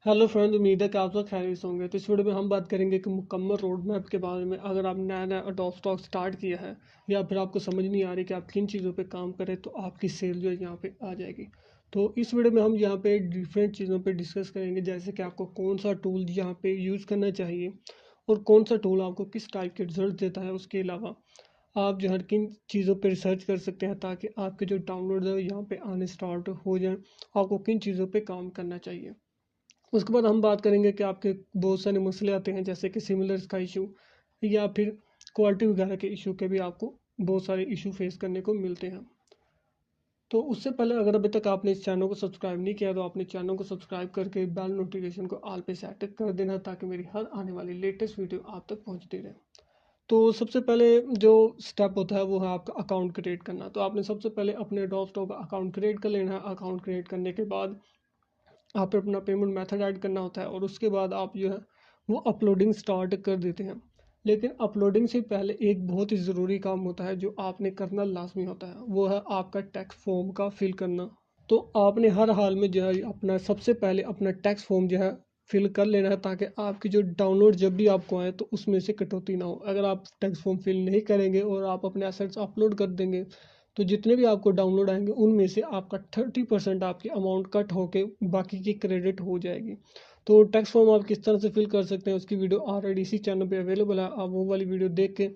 Hello friends, उम्मीद है कि आप सब खैरियत से होंगे। तो इस वीडियो में हम बात करेंगे कि मुकम्मल रोड मैप के बारे में। अगर आप नया नया अडोब स्टॉक स्टार्ट किया है या फिर आपको समझ नहीं आ रही कि आप किन चीज़ों पे काम करें तो आपकी सेल जो है यहाँ पे आ जाएगी। तो इस वीडियो में हम यहाँ पे डिफरेंट चीज़ों पे डिस्कस करेंगे, जैसे कि आपको कौन सा टूल यहाँ पे यूज़ करना चाहिए और कौन सा टूल आपको किस टाइप के रिजल्ट देता है। उसके अलावा आप जो है किन चीज़ों पर रिसर्च कर सकते हैं ताकि आपके जो डाउनलोड है यहाँ पे आने स्टार्ट हो जाए। आपको किन चीज़ों पर काम करना चाहिए। उसके बाद हम बात करेंगे कि आपके बहुत सारे मसले आते हैं, जैसे कि सिमिलर्स का इशू या फिर क्वालिटी वगैरह के इशू के भी आपको बहुत सारे इशू फेस करने को मिलते हैं। तो उससे पहले अगर अभी तक आपने इस चैनल को सब्सक्राइब नहीं किया तो आपने चैनल को सब्सक्राइब करके बेल नोटिफिकेशन को ऑल पे सेट कर देना ताकि मेरी हर आने वाली लेटेस्ट वीडियो आप तक पहुंचती रहे। तो सबसे पहले जो स्टेप होता है वो है आपका अकाउंट क्रिएट करना। तो आपने सबसे पहले अपने अडोब स्टॉक का अकाउंट क्रिएट कर लेना है। अकाउंट क्रिएट करने के बाद आप अपना पेमेंट मेथड ऐड करना होता है और उसके बाद आप जो है वो अपलोडिंग स्टार्ट कर देते हैं। लेकिन अपलोडिंग से पहले एक बहुत ही ज़रूरी काम होता है जो आपने करना लाजमी होता है, वो है आपका टैक्स फॉर्म का फिल करना। तो आपने हर हाल में जो है अपना सबसे पहले अपना टैक्स फॉर्म जो है फिल कर लेना है ताकि आपकी जो डाउनलोड जब भी आपको आए तो उसमें से कटौती ना हो। अगर आप टैक्स फॉर्म फिल नहीं करेंगे और आप अपने एसेट्स अपलोड कर देंगे तो जितने भी आपको डाउनलोड आएंगे उनमें से आपका 30% आपकी अमाउंट कट होके बाकी की क्रेडिट हो जाएगी। तो टैक्स फॉर्म आप किस तरह से फिल कर सकते हैं उसकी वीडियो ऑलरेडी इसी चैनल पे अवेलेबल है। आप वो वाली वीडियो देख के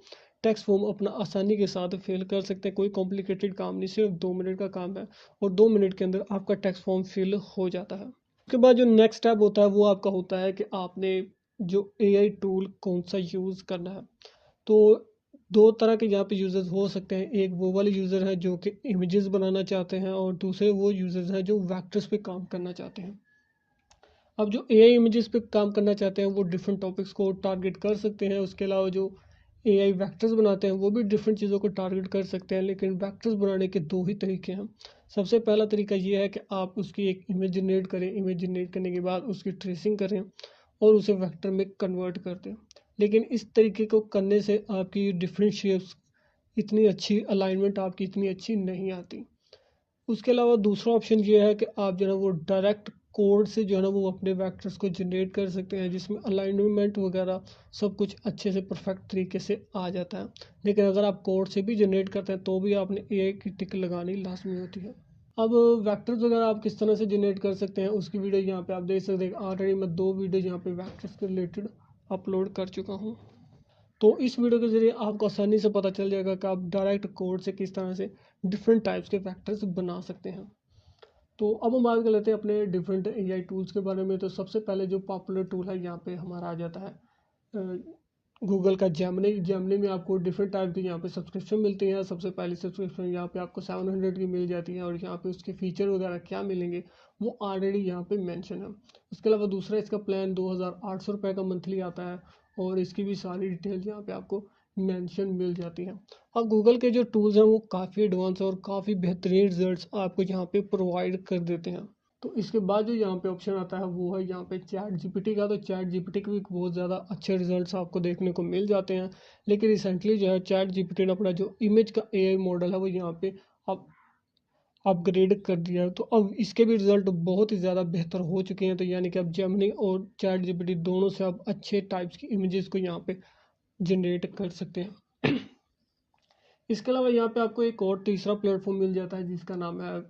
टैक्स फॉर्म अपना आसानी के साथ फिल कर सकते हैं। कोई कॉम्प्लिकेटेड काम नहीं, सिर्फ 2 मिनट का काम है और 2 मिनट के अंदर आपका टैक्स फॉर्म फिल हो जाता है। उसके बाद जो नेक्स्ट स्टेप होता है वो आपका होता है कि आपने जो एआई टूल कौन सा यूज़ करना है। तो दो तरह के यहाँ पे यूज़र्स हो सकते हैं। एक वो वाले यूज़र हैं जो कि इमेजेस बनाना चाहते हैं और दूसरे वो यूज़र्स हैं जो वेक्टर्स पे काम करना चाहते हैं। अब जो एआई इमेजेस पे काम करना चाहते हैं वो डिफरेंट टॉपिक्स को टारगेट कर सकते हैं। उसके अलावा जो एआई वेक्टर्स बनाते हैं वो भी डिफरेंट चीज़ों को टारगेट कर सकते हैं। लेकिन वेक्टर्स बनाने के दो ही तरीके हैं। सबसे पहला तरीका ये है कि आप उसकी एक इमेज जनरेट करें। इमेज जनरेट करने के बाद उसकी ट्रेसिंग करें और उसे वेक्टर में कन्वर्ट कर दें। लेकिन इस तरीके को करने से आपकी डिफरेंट शेप्स इतनी अच्छी अलाइनमेंट आपकी इतनी अच्छी नहीं आती। उसके अलावा दूसरा ऑप्शन ये है कि आप जो है वो डायरेक्ट कोड से जो है ना वो अपने वेक्टर्स को जनरेट कर सकते हैं जिसमें अलाइनमेंट वगैरह सब कुछ अच्छे से परफेक्ट तरीके से आ जाता है। लेकिन अगर आप कोड से भी जनरेट करते हैं तो भी आपने एआई की टिक लगानी लाजमी होती है। अब वेक्टर्स वगैरह आप किस तरह से जनरेट कर सकते हैं उसकी वीडियो यहाँ पे आप देख सकते हैं। ऑलरेडी मैं 2 वीडियो यहाँ पे वेक्टर्स के रिलेटेड अपलोड कर चुका हूँ। तो इस वीडियो के ज़रिए आपको आसानी से पता चल जाएगा कि आप डायरेक्ट कोड से किस तरह से डिफरेंट टाइप्स के फैक्टर्स बना सकते हैं। तो अब हम बात कर लेते हैं अपने डिफरेंट एआई टूल्स के बारे में। तो सबसे पहले जो पॉपुलर टूल है यहाँ पे हमारा आ जाता है गूगल का जेमिनी। जेमिनी में आपको डिफरेंट टाइप की यहाँ पे सब्सक्रिप्शन मिलती है। सबसे पहली सब्सक्रिप्शन यहाँ पे आपको 700 की मिल जाती है और यहाँ पे उसके फीचर वगैरह क्या मिलेंगे वो ऑलरेडी यहाँ पे मेंशन है। उसके अलावा दूसरा इसका प्लान 2800 रुपये का मंथली आता है और इसकी भी सारी डिटेल यहाँ पे आपको मेंशन मिल जाती है। अब गूगल के जो टूल्स हैं वो काफ़ी एडवांस और काफ़ी बेहतरीन रिजल्ट्स आपको यहाँ पे प्रोवाइड कर देते हैं। तो इसके बाद जो यहाँ पे ऑप्शन आता है वो है यहाँ पे चैट जीपीटी का। तो चैट जीपीटी के भी बहुत ज़्यादा अच्छे रिजल्ट्स आपको देखने को मिल जाते हैं। लेकिन रिसेंटली जो है चैट जीपीटी ने अपना जो इमेज का एआई मॉडल है वो यहाँ पे अब अपग्रेड कर दिया है। तो अब इसके भी रिजल्ट बहुत ही ज़्यादा बेहतर हो चुके हैं। तो यानी कि अब जेमिनी और चैट जीपीटी दोनों से आप अच्छे टाइप्स की इमेजेस को यहाँ पे जनरेट कर सकते हैं। इसके अलावा यहाँ पे आपको एक और तीसरा प्लेटफॉर्म मिल जाता है जिसका नाम है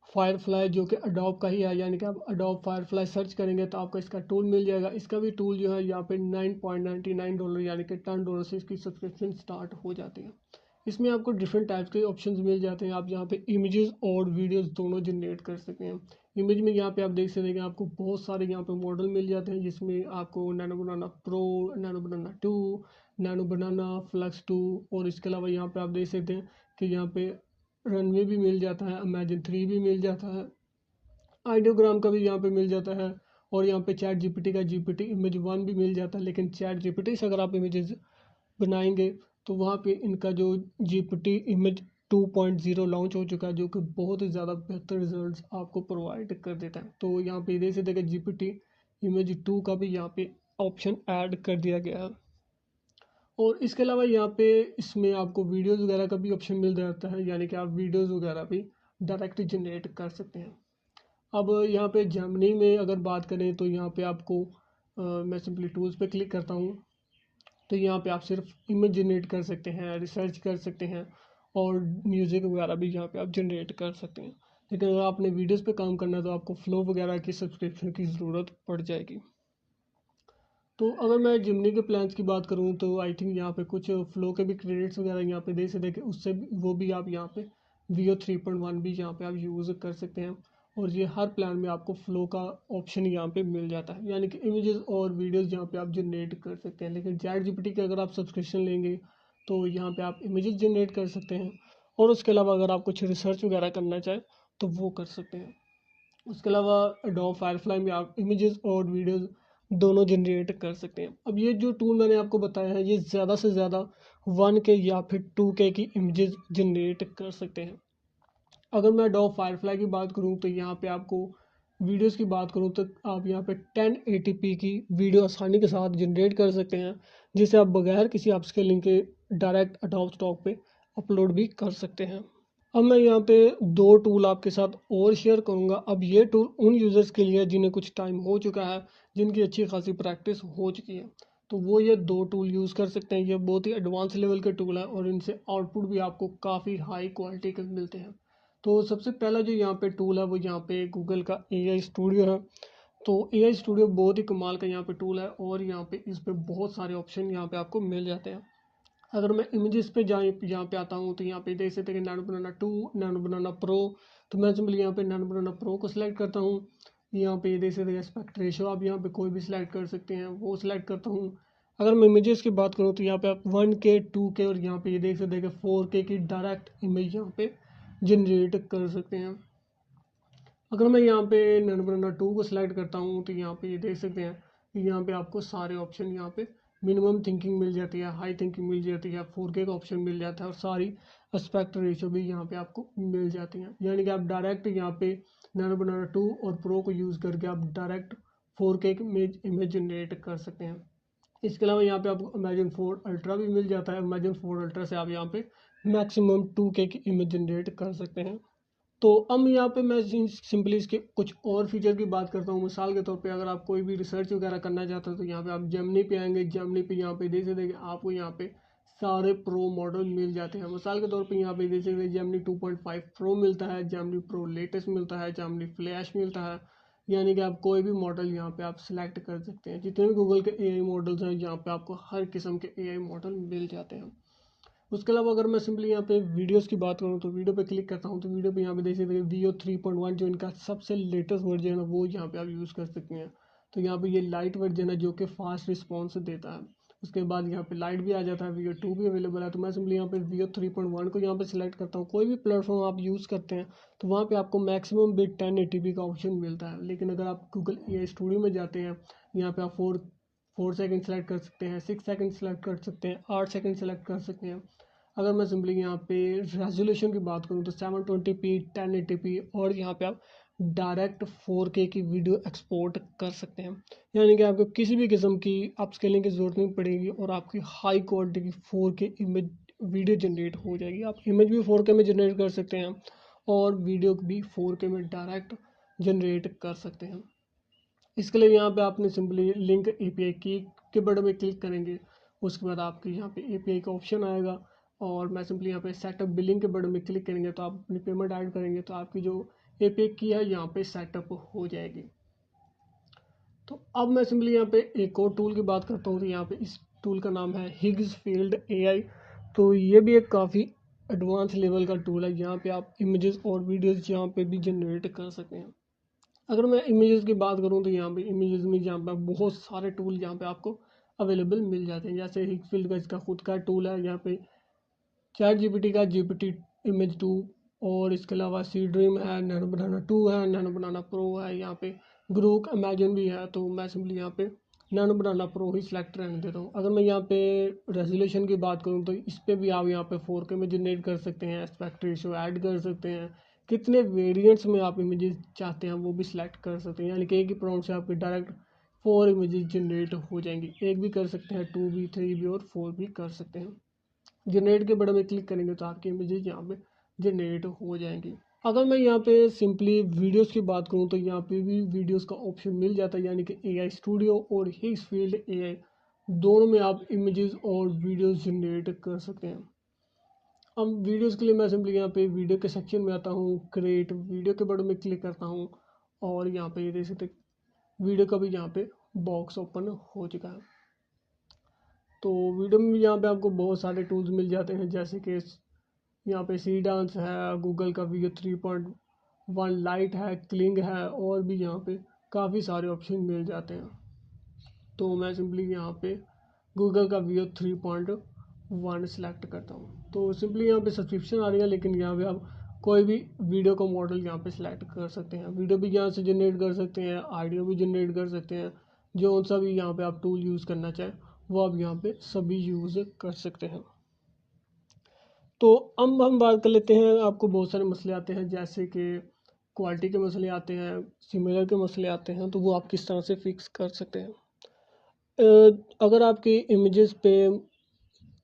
फायरफ्लाई, जो कि अडोब का ही है। यानी कि आप अडोब फायरफ्लाई सर्च करेंगे तो आपको इसका टूल मिल जाएगा। इसका भी टूल जो है यहाँ पे $9.99 यानी कि $10 से इसकी सब्सक्रिप्शन स्टार्ट हो जाती है। इसमें आपको डिफरेंट टाइप्स के ऑप्शंस मिल जाते हैं। आप यहाँ पे इमेजेस और वीडियोस दोनों जनरेट कर सकते हैं। इमेज में यहाँ पे आप देख सकते हैं कि आपको बहुत सारे यहाँ पे मॉडल मिल जाते हैं जिसमें आपको नैनो बनाना प्रो, नैनो बनाना 2, नैनो बनाना फ्लक्स 2 और इसके अलावा यहाँ पे आप देख सकते हैं कि यहाँ पे रनवे भी मिल जाता है, इमेजिन 3 भी मिल जाता है, आइडियोग्राम का भी यहाँ पे मिल जाता है और यहाँ पे चैट जीपीटी का जीपीटी इमेज 1 भी मिल जाता है। लेकिन चैट जीपीटी से अगर आप इमेजेस बनाएंगे तो वहाँ पे इनका जो जीपीटी इमेज 2.0 लॉन्च हो चुका है जो कि बहुत ही ज़्यादा बेहतर रिजल्ट्स आपको प्रोवाइड कर देता है। तो यहाँ पे देख सकते हैं कि जीपीटी इमेज 2 का भी यहाँ पे ऑप्शन ऐड कर दिया गया है। और इसके अलावा यहाँ पे इसमें आपको वीडियोस वगैरह का भी ऑप्शन मिल जाता है। यानी कि आप वीडियोस वगैरह भी डायरेक्ट जनरेट कर सकते हैं। अब यहाँ पे जेमिनी में अगर बात करें तो यहाँ पे आपको मैं सिंपली टूल्स पे क्लिक करता हूँ, तो यहाँ पे आप सिर्फ इमेज जनरेट कर सकते हैं, रिसर्च कर सकते हैं और म्यूज़िक वगैरह भी यहाँ पे आप जनरेट कर सकते हैं। लेकिन अगर आपने वीडियोस पे काम करना है तो आपको फ्लो वगैरह की सब्सक्रिप्शन की ज़रूरत पड़ जाएगी। तो अगर मैं जिमनी के प्लान्स की बात करूँ तो आई थिंक यहाँ पे कुछ फ्लो के भी क्रेडिट्स वगैरह यहाँ पे दे सकते हैं, उससे वो भी आप यहाँ पे वीओ 3.1 भी यहाँ पे आप यूज़ कर सकते हैं। और ये हर प्लान में आपको फ्लो का ऑप्शन यहाँ पे मिल जाता है, यानी कि इमेजेस और वीडियोस यहाँ पे आप जनरेट कर सकते हैं। लेकिन चैट जीपीटी के अगर आप सब्सक्रिप्शन लेंगे तो यहाँ पे आप इमेजेस जनरेट कर सकते हैं, और उसके अलावा अगर आप कुछ रिसर्च वगैरह करना चाहें तो वो कर सकते हैं। उसके अलावा एडोब फायरफ्लाई में आप इमेजेस और वीडियोस दोनों जनरेट कर सकते हैं। अब ये जो टूल मैंने आपको बताया है ये ज़्यादा से ज़्यादा 1K या फिर 2K की इमेजेस जनरेट कर सकते हैं। अगर मैं एडोब फायरफ्लाई की बात करूँ तो यहाँ पे आपको वीडियोस की बात करूँ तो आप यहाँ पे 1080p की वीडियो आसानी के साथ जनरेट कर सकते हैं, जिसे आप बगैर किसी अपस्केलिंग के डायरेक्ट एडोब स्टॉक पे अपलोड भी कर सकते हैं। अब मैं यहाँ पे दो टूल आपके साथ और शेयर करूँगा। अब ये टूल उन यूज़र्स के लिए है जिन्हें कुछ टाइम हो चुका है, जिनकी अच्छी खासी प्रैक्टिस हो चुकी है, तो वो ये दो टूल यूज़ कर सकते हैं। ये बहुत ही एडवांस लेवल के टूल है और इनसे आउटपुट भी आपको काफ़ी हाई क्वालिटी के मिलते हैं। तो सबसे पहला जो यहाँ पे टूल है वो यहाँ पे गूगल का AI स्टूडियो है। तो AI स्टूडियो बहुत ही कमाल का यहाँ पे टूल है और यहाँ पे इस पे बहुत सारे ऑप्शन यहाँ पे आपको मिल जाते हैं। अगर मैं इमेजेस पे यहाँ पे आता हूँ तो यहाँ पे देख सकते हैं कि नैनो बनाना 2, नैनो बनाना प्रो। तो मैं सिंपली यहाँ पे नैनो बनाना प्रो को सिलेक्ट करता हूँ। यहाँ पे देख सकते हैं एस्पेक्ट रेशो आप यहाँ पे कोई भी सिलेक्ट कर सकते हैं, वो सिलेक्ट करता हूँ। अगर मैं इमेजेस की बात करूँ तो यहाँ पे आप 1K 2K और यहाँ पे ये देख सकते हैं कि 4K की डायरेक्ट इमेज यहाँ पे जनरेट कर सकते हैं। अगर मैं यहाँ पे नैनो बनाना 2 को सिलेक्ट करता हूँ तो यहाँ पे ये देख सकते हैं कि यहाँ पे आपको सारे ऑप्शन यहाँ पे मिनिमम थिंकिंग मिल जाती है, हाई थिंकिंग मिल जाती है, 4K का ऑप्शन मिल जाता है और सारी एस्पेक्ट रेशियो भी यहाँ पे आपको मिल जाती हैं। यानी कि आप डायरेक्ट यहाँ पे नैनो बनाना 2 और प्रो को यूज़ करके आप डायरेक्ट 4K इमेज जनरेट कर सकते हैं। इसके अलावा यहाँ पे आपको इमेजिन 4 अल्ट्रा भी मिल जाता है। इमेजिन 4 अल्ट्रा से आप यहाँ पे मैक्सिमम 2K की इमेज जनरेट कर सकते हैं। तो अब यहाँ पे मैं सिंपली इसके कुछ और फीचर की बात करता हूँ। मिसाल के तौर पे अगर आप कोई भी रिसर्च वगैरह करना चाहते हो तो यहाँ पे आप जेमिनी पे आएंगे। जेमिनी पे यहाँ पे देख सकते हैं आपको यहाँ पे सारे प्रो मॉडल मिल जाते हैं। मिसाल के तौर पे यहाँ पे देख सकते हैं जेमिनी 2.5 प्रो मिलता है, जेमिनी प्रो लेटेस्ट मिलता है, जेमिनी फ्लैश मिलता है। यानी कि आप कोई भी मॉडल यहाँ पे आप सिलेक्ट कर सकते हैं। जितने भी गूगल के AI मॉडल्स हैं यहाँ पे आपको हर किस्म के AI मॉडल मिल जाते हैं। उसके अलावा अगर मैं सिंपली यहाँ पे वीडियोस की बात करूँ तो वीडियो पे क्लिक करता हूँ तो वीडियो पे यहाँ पे देख सकते हैं वीओ 3.1 जो इनका सबसे लेटेस्ट वर्जन है वो यहाँ पे आप यूज़ कर सकते हैं। तो यहाँ पे ये लाइट वर्जन है जो कि फास्ट रिस्पॉन्स देता है। उसके बाद यहाँ पे लाइट भी आ जाता है, वीओ 2 भी अवेलेबल है। तो मैं सिंपली यहाँ पे वीओ 3.1 को यहाँ पे सिलेक्ट करता हूँ। कोई भी प्लेटफॉर्म आप यूज़ करते हैं तो वहाँ पे आपको मैक्सिमम बिट 1080p का ऑप्शन मिलता है। लेकिन अगर आप गूगल AI स्टूडियो में जाते हैं यहाँ पे आप 4 सेकंड सेलेक्ट कर सकते हैं, 6 सेकंड सेलेक्ट कर सकते हैं, 8 सेकंड सेलेक्ट कर सकते हैं। अगर मैं सिंपली यहाँ पे रेजोल्यूशन की बात करूँ तो 720p 1080p और यहाँ पे आप डायरेक्ट 4K की वीडियो एक्सपोर्ट कर सकते हैं। यानी कि आपको किसी भी किस्म की अपस्केलिंग की ज़रूरत नहीं पड़ेगी और आपकी हाई क्वालिटी की 4K इमेज वीडियो जनरेट हो जाएगी। आप इमेज भी 4K में जनरेट कर सकते हैं और वीडियो भी 4K में डायरेक्ट जनरेट कर सकते हैं। इसके लिए यहाँ पे आपने सिंपली लिंक API की के बटन में क्लिक करेंगे। उसके बाद आपके यहाँ पे API का ऑप्शन आएगा और मैं सिंपली यहाँ पे सेटअप बिलिंग के बटन में क्लिक करेंगे तो आप अपनी पेमेंट ऐड करेंगे तो आपकी जो API की है यहाँ पे सेटअप हो जाएगी। तो अब मैं सिंपली यहाँ पे एक और टूल की बात करता हूँ। तो यहाँ पे इस टूल का नाम है हिग्स फील्ड AI। तो ये भी एक काफ़ी एडवांस लेवल का टूल है। यहाँ पे आप इमेजेस और वीडियोज़ यहाँ पे भी जनरेट कर सकते हैं। अगर मैं इमेजेस की बात करूँ तो यहाँ पे इमेजेस में यहाँ पे बहुत सारे टूल यहाँ पे आपको अवेलेबल मिल जाते हैं। जैसे हिगफील्ड का इसका खुद का टूल है, यहाँ पे चैट जीपीटी का GPT इमेज 2 और इसके अलावा सी ड्रीम है, नैनो बनाना 2 है, नैनो बनाना प्रो है, यहाँ पे ग्रोक इमेजिन भी है। तो मैं सिंपली यहाँ पे नैनो बनाना प्रो ही सिलेक्ट रहने देता हूँ। अगर मैं यहाँ पे रेजोल्यूशन की बात करूँ तो इस पर भी आप यहाँ पे 4K में जनरेट कर सकते हैं, एस्पेक्ट रेशियो ऐड कर सकते हैं, कितने वेरिएंट्स में आप इमेजेस चाहते हैं वो भी सिलेक्ट कर सकते हैं। यानी कि एक ही प्रॉम्प्ट से आपके डायरेक्ट 4 इमेजेस जनरेट हो जाएंगी। एक भी कर सकते हैं, 2 भी, 3 भी और 4 भी कर सकते हैं। जनरेट के बटन में क्लिक करेंगे तो आपकी इमेजेस यहाँ पे जनरेट हो जाएंगी। अगर मैं यहाँ पे सिंपली वीडियोस की बात करूँ तो यहाँ पे भी वीडियोस का ऑप्शन मिल जाता है, यानी कि एआई स्टूडियो और हिक्सफील्ड एआई दोनों में आप इमेजेस और वीडियोस जनरेट कर सकते हैं। अब वीडियोस के लिए मैं सिंपली यहाँ पे वीडियो के सेक्शन में आता हूँ, क्रिएट वीडियो के बटन में क्लिक करता हूँ और यहाँ पे ये देख सकते वीडियो का भी यहाँ पे बॉक्स ओपन हो चुका है। तो वीडियो में यहाँ पे आपको बहुत सारे टूल्स मिल जाते हैं, जैसे कि यहाँ पे सी डांस है, गूगल का वीडियो 3.1 लाइट है, क्लिंग है और भी यहाँ पे काफ़ी सारे ऑप्शन मिल जाते हैं। तो मैं सिंपली यहाँ पे गूगल का वीडियो 3.1 सेलेक्ट करता हूँ। तो सिंपली यहाँ पे सब्सक्रिप्शन आ रही है, लेकिन यहाँ पे आप कोई भी वीडियो का मॉडल यहाँ पे सिलेक्ट कर सकते हैं। वीडियो भी यहाँ से जनरेट कर सकते हैं, ऑडियो भी जनरेट कर सकते हैं, जो सा भी यहाँ पे आप टूल यूज़ करना चाहें वो आप यहाँ पे सभी यूज़ कर सकते हैं। तो अब हम बात कर लेते हैं, आपको बहुत सारे मसले आते हैं, जैसे कि क्वालिटी के मसले आते हैं, सिमिलर के मसले आते हैं, तो वो आप किस तरह से फिक्स कर सकते हैं। अगर आपकी इमेजेस पे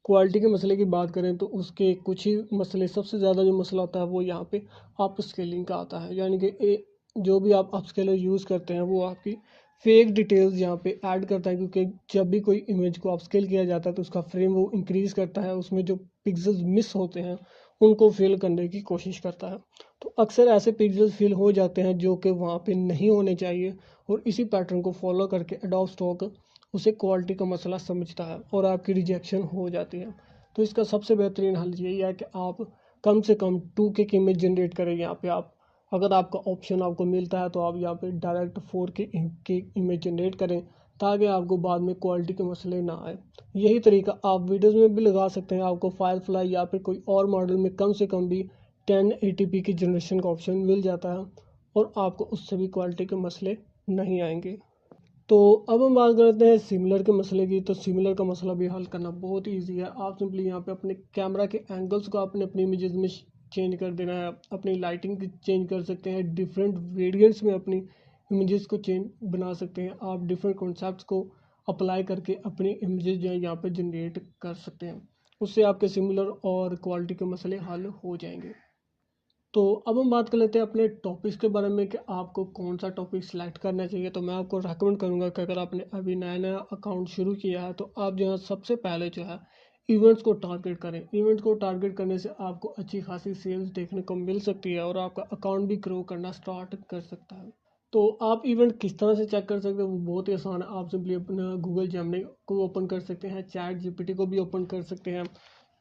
क्वालिटी के मसले की बात करें तो उसके कुछ ही मसले, सबसे ज़्यादा जो मसला आता है वो यहाँ पे अप स्केलिंग का आता है, यानी कि जो भी आप अपस्केलर यूज़ करते हैं वो आपकी फेक डिटेल्स यहाँ पे ऐड करता है, क्योंकि जब भी कोई इमेज को अपस्केल किया जाता है तो उसका फ्रेम वो इंक्रीज़ करता है, उसमें जो पिक्सल्स मिस होते हैं उनको फिल करने की कोशिश करता है। तो अक्सर ऐसे पिक्सल्स फिल हो जाते हैं जो कि वहाँ पे नहीं होने चाहिए, और इसी पैटर्न को फॉलो करके एडोब स्टॉक उसे क्वालिटी का मसला समझता है और आपकी रिजेक्शन हो जाती है। तो इसका सबसे बेहतरीन हल यही है कि आप कम से कम 2K की इमेज जनरेट करें। यहाँ पे आप, अगर आपका ऑप्शन आपको मिलता है तो आप यहाँ पे डायरेक्ट 4K की इमेज जनरेट करें, ताकि आपको बाद में क्वालिटी के मसले ना आए। यही तरीका आप वीडियोज़ में भी लगा सकते हैं। आपको फायरफ्लाई या फिर कोई और मॉडल में कम से कम भी 1080p की जनरेशन का ऑप्शन मिल जाता है, और आपको उससे भी क्वालिटी के मसले नहीं आएंगे। तो अब हम बात करते हैं सिमिलर के मसले की। तो सिमिलर का मसला भी हल करना बहुत ईजी है। आप सिंपली यहाँ पे अपने कैमरा के एंगल्स को आपने अपनी इमेजेस में चेंज कर देना है, अपनी लाइटिंग चेंज कर सकते हैं, डिफरेंट वेरिएंट्स में अपनी इमेजेस को चेंज बना सकते हैं। आप डिफरेंट कॉन्सेप्ट्स को अप्लाई करके अपनी इमेजेस जो है यहाँ पे जनरेट कर सकते हैं। उससे आपके सिमिलर और क्वालिटी के मसले हल हो जाएंगे। तो अब हम बात कर लेते हैं अपने टॉपिक्स के बारे में कि आपको कौन सा टॉपिक सिलेक्ट करना चाहिए। तो मैं आपको रेकमेंड करूंगा कि अगर आपने अभी नया नया अकाउंट शुरू किया है तो आप जो है सबसे पहले जो है इवेंट्स को टारगेट करें। इवेंट्स को टारगेट करने से आपको अच्छी खासी सेल्स देखने को मिल सकती है और आपका अकाउंट भी ग्रो करना स्टार्ट कर सकता है। तो आप इवेंट किस तरह से चेक कर सकते हैं वो बहुत ही आसान है। आप सिंपली अपना गूगल जेमिनी को ओपन कर सकते हैं, चैट जीपीटी को भी ओपन कर सकते हैं।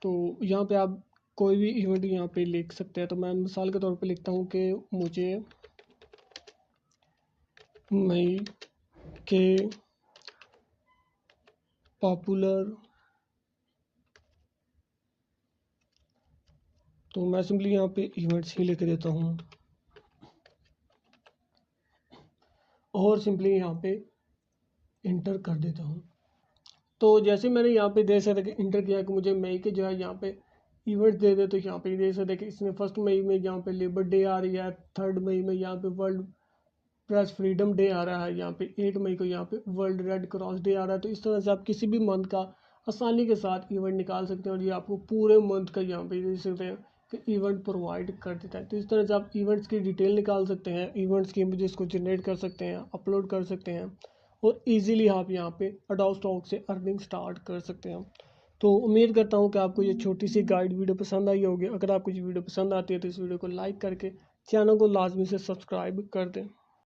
तो यहाँ पे आप कोई भी इवेंट यहाँ पे लिख सकते हैं। तो मैं मिसाल के तौर पे लिखता हूँ कि मुझे मई के पॉपुलर, तो मैं सिंपली यहाँ पे इवेंट्स ही लिख देता हूँ और सिंपली यहाँ पे इंटर कर देता हूँ। तो जैसे मैंने यहाँ पे देख सकते कि इंटर किया कि मुझे मई के जो है यहाँ पे इवेंट्स दे दे, तो यहाँ पे देख सकते कि इसमें 1 मई में यहाँ पे लेबर डे आ रही है, 3 मई में यहाँ पे वर्ल्ड प्रेस फ्रीडम डे आ रहा है, यहाँ पे 8 मई को यहाँ पे वर्ल्ड रेड क्रॉस डे आ रहा है। तो इस तरह से आप किसी भी मंथ का आसानी के साथ इवेंट निकाल सकते हैं और ये आपको पूरे मंथ का यहाँ पे देख सकते हैं कि इवेंट प्रोवाइड कर देता है। तो इस तरह से आप इवेंट्स की डिटेल निकाल सकते हैं, इवेंट्स की इमेजेस को जनरेट कर सकते हैं, अपलोड कर सकते हैं और ईजिली आप यहाँ पे अडोब स्टॉक से अर्निंग स्टार्ट कर सकते हैं। तो उम्मीद करता हूँ कि आपको ये छोटी सी गाइड वीडियो पसंद आई होगी। अगर आपको ये वीडियो पसंद आती है तो इस वीडियो को लाइक करके चैनल को लाजमी से सब्सक्राइब कर दें।